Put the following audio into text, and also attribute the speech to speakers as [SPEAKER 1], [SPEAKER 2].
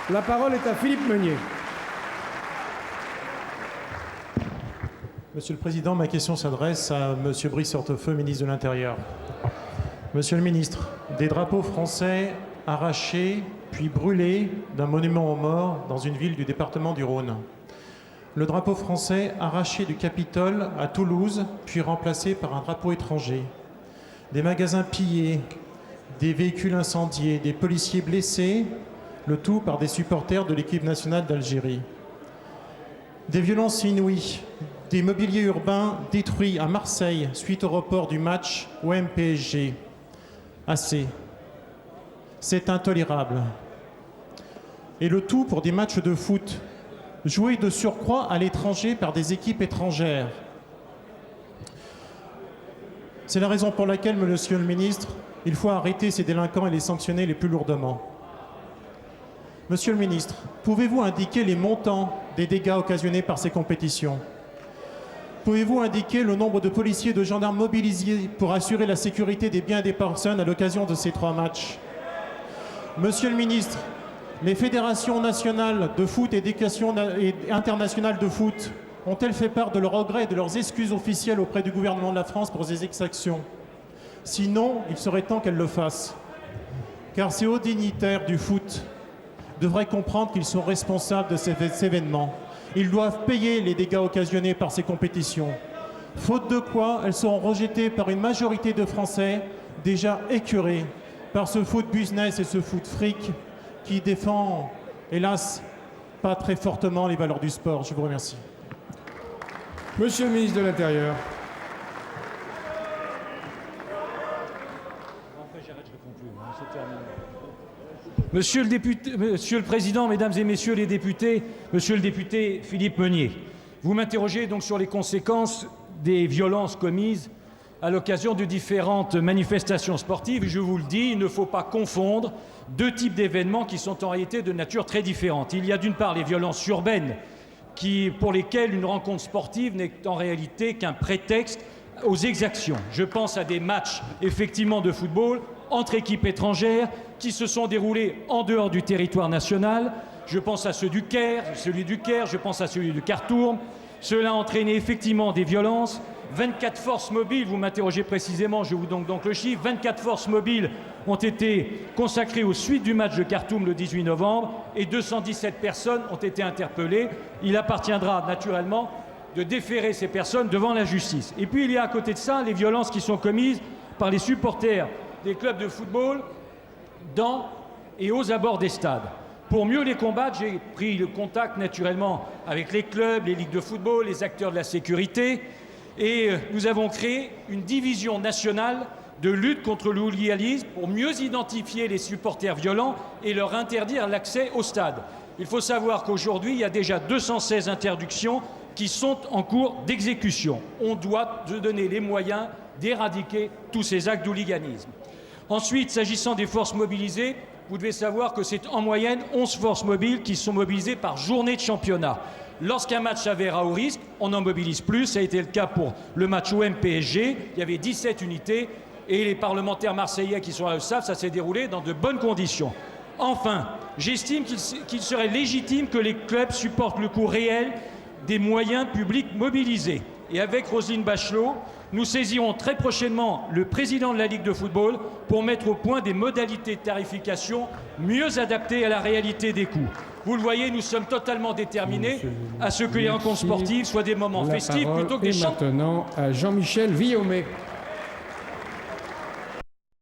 [SPEAKER 1] La parole est à Philippe Meunier.
[SPEAKER 2] Monsieur le Président, ma question s'adresse à Monsieur Brice Hortefeux, ministre de l'Intérieur. Monsieur le ministre, des drapeaux français arrachés puis brûlés d'un monument aux morts dans une ville du département du Rhône. Le drapeau français arraché du Capitole à Toulouse puis remplacé par un drapeau étranger. Des magasins pillés, des véhicules incendiés, des policiers blessés, le tout par des supporters de l'équipe nationale d'Algérie. Des violences inouïes, des mobiliers urbains détruits à Marseille suite au report du match OM-PSG. Assez. C'est intolérable. Et le tout pour des matchs de foot, joués de surcroît à l'étranger par des équipes étrangères. C'est la raison pour laquelle, monsieur le ministre, il faut arrêter ces délinquants et les sanctionner les plus lourdement. Monsieur le ministre, pouvez-vous indiquer les montants des dégâts occasionnés par ces compétitions ? Pouvez-vous indiquer le nombre de policiers et de gendarmes mobilisés pour assurer la sécurité des biens et des personnes à l'occasion de ces 3 matchs ? Monsieur le ministre, les fédérations nationales de foot et internationales de foot ont-elles fait part de leurs regrets et de leurs excuses officielles auprès du gouvernement de la France pour ces exactions ? Sinon, il serait temps qu'elles le fassent. Car ces hauts dignitaires du foot devraient comprendre qu'ils sont responsables de ces événements. Ils doivent payer les dégâts occasionnés par ces compétitions. Faute de quoi, elles seront rejetées par une majorité de Français déjà écœurés par ce foot business et ce foot fric qui défend, hélas, pas très fortement les valeurs du sport. Je vous remercie.
[SPEAKER 1] Monsieur le ministre de l'Intérieur.
[SPEAKER 3] Monsieur le Président, Mesdames et Messieurs les députés, Monsieur le député Philippe Meunier, vous m'interrogez donc sur les conséquences des violences commises à l'occasion de différentes manifestations sportives. Je vous le dis, il ne faut pas confondre 2 types d'événements qui sont en réalité de nature très différente. Il y a d'une part les violences urbaines pour lesquelles une rencontre sportive n'est en réalité qu'un prétexte aux exactions. Je pense à des matchs effectivement de football entre équipes étrangères qui se sont déroulés en dehors du territoire national. Je pense à celui du Caire, je pense à celui du Khartoum. Cela a entraîné effectivement des violences. 24 forces mobiles, vous m'interrogez précisément, je vous donne donc le chiffre, 24 forces mobiles ont été consacrées aux suites du match de Khartoum le 18 novembre et 217 personnes ont été interpellées. Il appartiendra naturellement de déférer ces personnes devant la justice. Et puis il y a à côté de ça les violences qui sont commises par les supporters des clubs de football dans et aux abords des stades. Pour mieux les combattre, j'ai pris le contact naturellement avec les clubs, les ligues de football, les acteurs de la sécurité et nous avons créé une division nationale de lutte contre le hooliganisme pour mieux identifier les supporters violents et leur interdire l'accès au stade. Il faut savoir qu'aujourd'hui, il y a déjà 216 interdictions qui sont en cours d'exécution. On doit se donner les moyens d'éradiquer tous ces actes d'hooliganisme. Ensuite, s'agissant des forces mobilisées, vous devez savoir que c'est en moyenne 11 forces mobiles qui sont mobilisées par journée de championnat. Lorsqu'un match s'avère à haut risque, on en mobilise plus. Ça a été le cas pour le match OM-PSG. Il y avait 17 unités et les parlementaires marseillais qui sont là le savent, ça s'est déroulé dans de bonnes conditions. Enfin, j'estime qu'il serait légitime que les clubs supportent le coût réel des moyens publics mobilisés. Et avec Roselyne Bachelot, nous saisirons très prochainement le président de la Ligue de football pour mettre au point des modalités de tarification mieux adaptées à la réalité des coûts. Vous le voyez, nous sommes totalement déterminés à ce que les rencontres sportives soient des moments festifs plutôt que des chants.
[SPEAKER 1] Maintenant à Jean-Michel Villaumet.